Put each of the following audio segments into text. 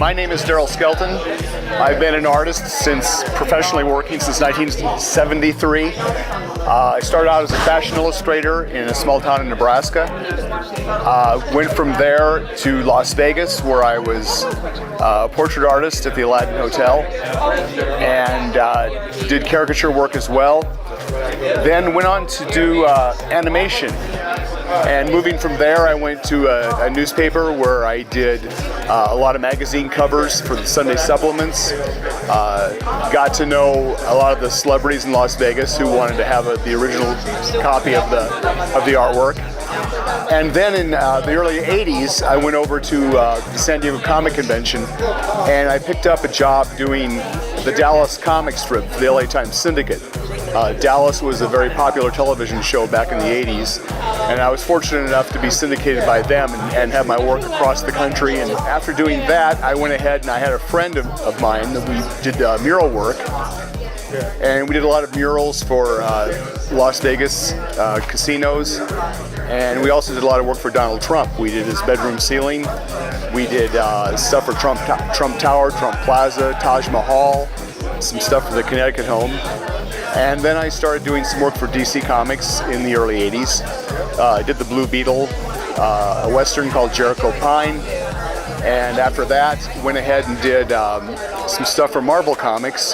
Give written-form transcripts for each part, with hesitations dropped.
My name is Deryl Skelton. I've been an artist professionally working since 1973. I started out as a fashion illustrator in a small town in Nebraska. Went from there to Las Vegas, where I was a portrait artist at the Aladdin Hotel, and did caricature work as well. Then went on to do animation. And moving from there, I went to a newspaper where I did a lot of magazine covers for the Sunday supplements. Got to know a lot of the celebrities in Las Vegas who wanted to have the original copy of the artwork. And then in the early 80s, I went over to the San Diego Comic Convention, and I picked up a job doing the Dallas comic strip for the LA Times Syndicate. Dallas was a very popular television show back in the 80s, and I was fortunate enough to be syndicated by them and have my work across the country. And after doing that, I went ahead and I had a friend of mine that we did mural work, and we did a lot of murals for Las Vegas casinos, and we also did a lot of work for Donald Trump. We did his bedroom ceiling, we did stuff for Trump Tower, Trump Plaza, Taj Mahal, some stuff for the Connecticut home. And then I started doing some work for DC Comics in the early 80s. I did the Blue Beetle, a Western called Jericho Pine. And after that, went ahead and did some stuff for Marvel Comics.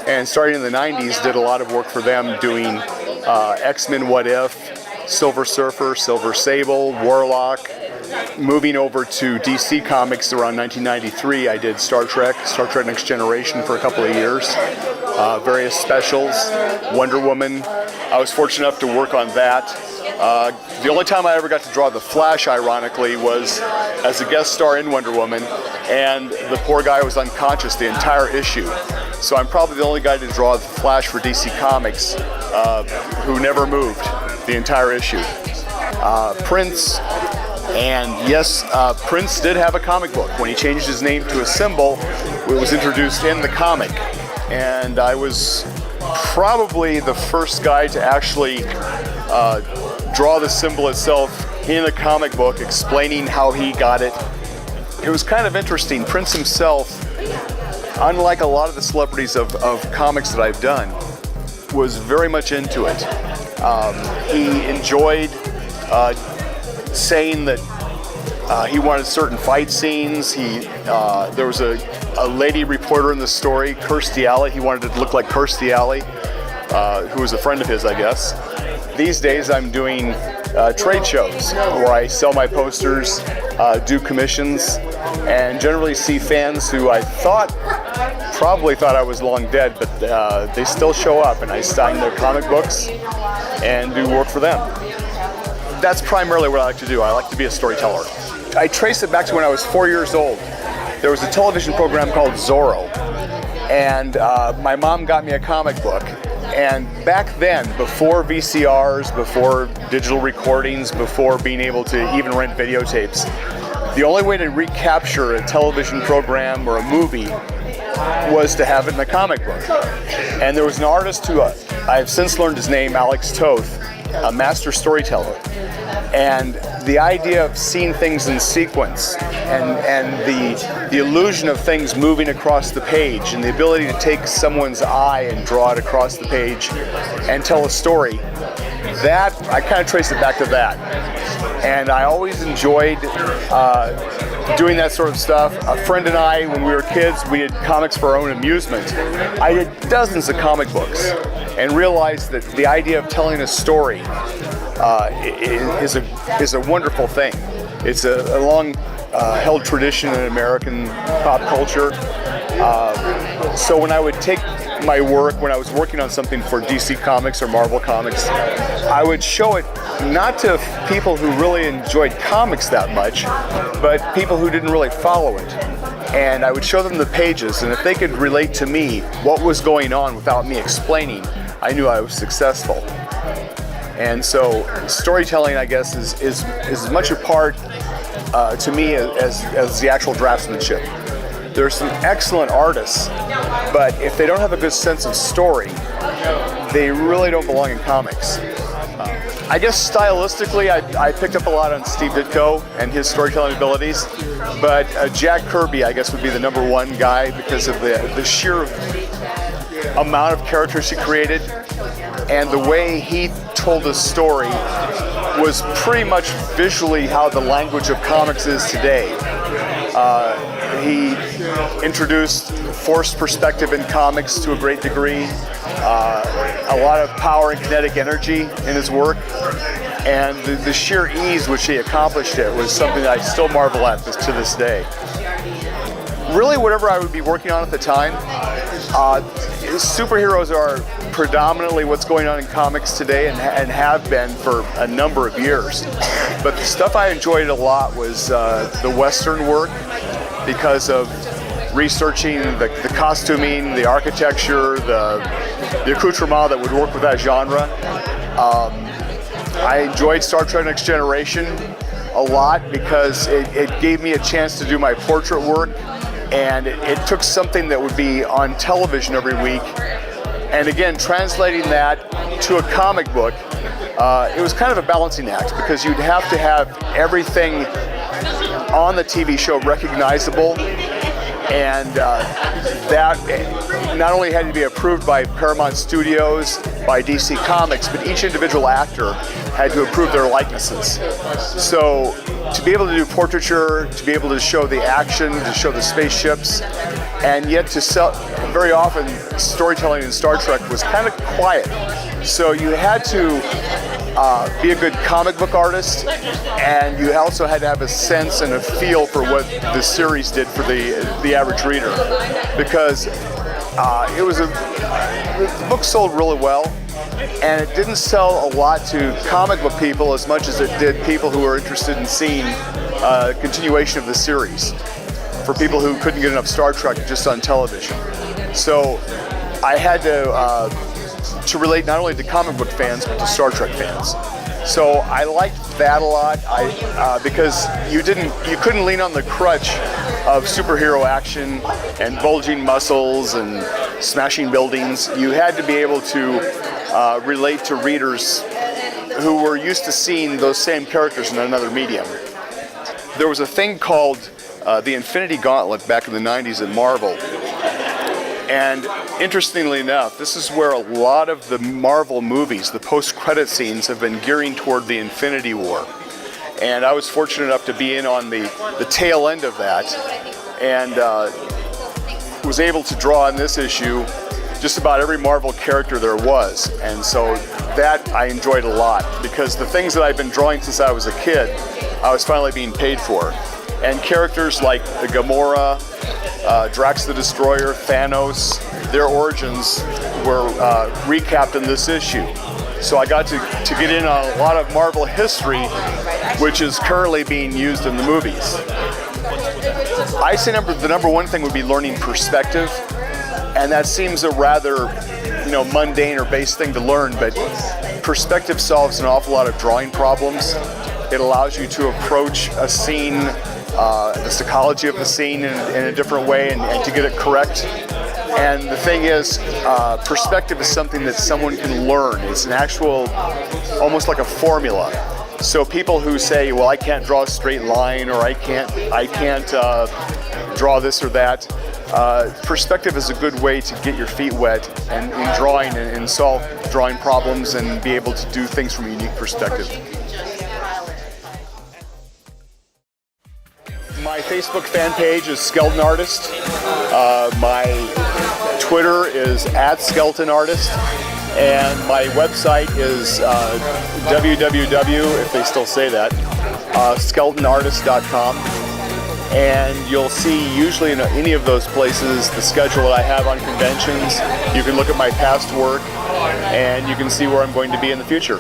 And starting in the 90s, did a lot of work for them doing X-Men What If, Silver Surfer, Silver Sable, Warlock. Moving over to DC Comics around 1993, I did Star Trek Next Generation for a couple of years. Various specials, Wonder Woman. I was fortunate enough to work on that. The only time I ever got to draw the Flash, ironically, was as a guest star in Wonder Woman, and the poor guy was unconscious the entire issue. So I'm probably the only guy to draw the Flash for DC Comics who never moved the entire issue. Prince. And yes, Prince did have a comic book. When he changed his name to a symbol, it was introduced in the comic. And I was probably the first guy to actually draw the symbol itself in a comic book, explaining how he got it. It was kind of interesting. Prince himself, unlike a lot of the celebrities of comics that I've done, was very much into it. He enjoyed saying that he wanted certain fight scenes. There was a lady reporter in the story, Kirstie Alley. He wanted it to look like Kirstie Alley, who was a friend of his, I guess. These days I'm doing trade shows where I sell my posters, do commissions, and generally see fans who I probably thought I was long dead, but they still show up, and I sign their comic books and do work for them. That's primarily what I like to do. I like to be a storyteller. I trace it back to when I was 4 years old. There was a television program called Zorro, and my mom got me a comic book. And back then, before VCRs, before digital recordings, before being able to even rent videotapes, the only way to recapture a television program or a movie was to have it in a comic book. And there was an artist who I've since learned his name, Alex Toth, a master storyteller. And the idea of seeing things in sequence and the illusion of things moving across the page and the ability to take someone's eye and draw it across the page and tell a story, that I kind of trace it back to that. And I always enjoyed doing that sort of stuff. A friend and I, when we were kids, we did comics for our own amusement. I did dozens of comic books and realized that the idea of telling a story is a wonderful thing. It's a long held tradition in American pop culture. So when I would take my work, when I was working on something for DC Comics or Marvel Comics, I would show it not to people who really enjoyed comics that much, but people who didn't really follow it. And I would show them the pages, and if they could relate to me what was going on without me explaining, I knew I was successful. And so storytelling, I guess, is as much a part to me as the actual draftsmanship. There's some excellent artists, but if they don't have a good sense of story, they really don't belong in comics. I guess stylistically, I picked up a lot on Steve Ditko and his storytelling abilities, but Jack Kirby, I guess, would be the number one guy because of the sheer amount of characters he created, and the way he told a story was pretty much visually how the language of comics is today. He introduced forced perspective in comics to a great degree, a lot of power and kinetic energy in his work, and the sheer ease which he accomplished it was something that I still marvel at to this day. Really, whatever I would be working on at the time, superheroes are predominantly what's going on in comics today and have been for a number of years. But the stuff I enjoyed a lot was the Western work, because of researching the costuming, the architecture, the accoutrement that would work with that genre. I enjoyed Star Trek Next Generation a lot because it gave me a chance to do my portrait work, and it took something that would be on television every week, and again, translating that to a comic book, it was kind of a balancing act because you'd have to have everything on the TV show recognizable, and that not only had to be approved by Paramount Studios, by DC Comics, but each individual actor had to approve their likenesses. So to be able to do portraiture, to be able to show the action, to show the spaceships, and yet to sell, very often storytelling in Star Trek was kind of quiet. So you had to be a good comic book artist, and you also had to have a sense and a feel for what the series did for the average reader, because the book sold really well, and it didn't sell a lot to comic book people as much as it did people who were interested in seeing a continuation of the series, for people who couldn't get enough Star Trek just on television. So I had to relate not only to comic book fans, but to Star Trek fans. So I liked that a lot, because you couldn't lean on the crutch of superhero action and bulging muscles and smashing buildings. You had to be able to relate to readers who were used to seeing those same characters in another medium. There was a thing called the Infinity Gauntlet back in the 90s at Marvel. And interestingly enough, this is where a lot of the Marvel movies, the post-credit scenes, have been gearing toward the Infinity War. And I was fortunate enough to be in on the tail end of that, and was able to draw on this issue just about every Marvel character there was. And so that I enjoyed a lot, because the things that I've been drawing since I was a kid, I was finally being paid for. And characters like the Gamora, Drax the Destroyer, Thanos, their origins were recapped in this issue. So I got to get in on a lot of Marvel history, which is currently being used in the movies. I say the number one thing would be learning perspective, and that seems a rather mundane or base thing to learn, but perspective solves an awful lot of drawing problems. It allows you to approach a scene, the psychology of the scene in a different way, and to get it correct. And the thing is, perspective is something that someone can learn. It's an actual, almost like a formula. So people who say, well, I can't draw a straight line, or I can't draw this or that, perspective is a good way to get your feet wet in drawing and solve drawing problems and be able to do things from a unique perspective. My Facebook fan page is Skelton Artist. My Twitter is @SkeltonArtist. And my website is www, if they still say that, skeltonartist.com. And you'll see usually in any of those places the schedule that I have on conventions. You can look at my past work, and you can see where I'm going to be in the future.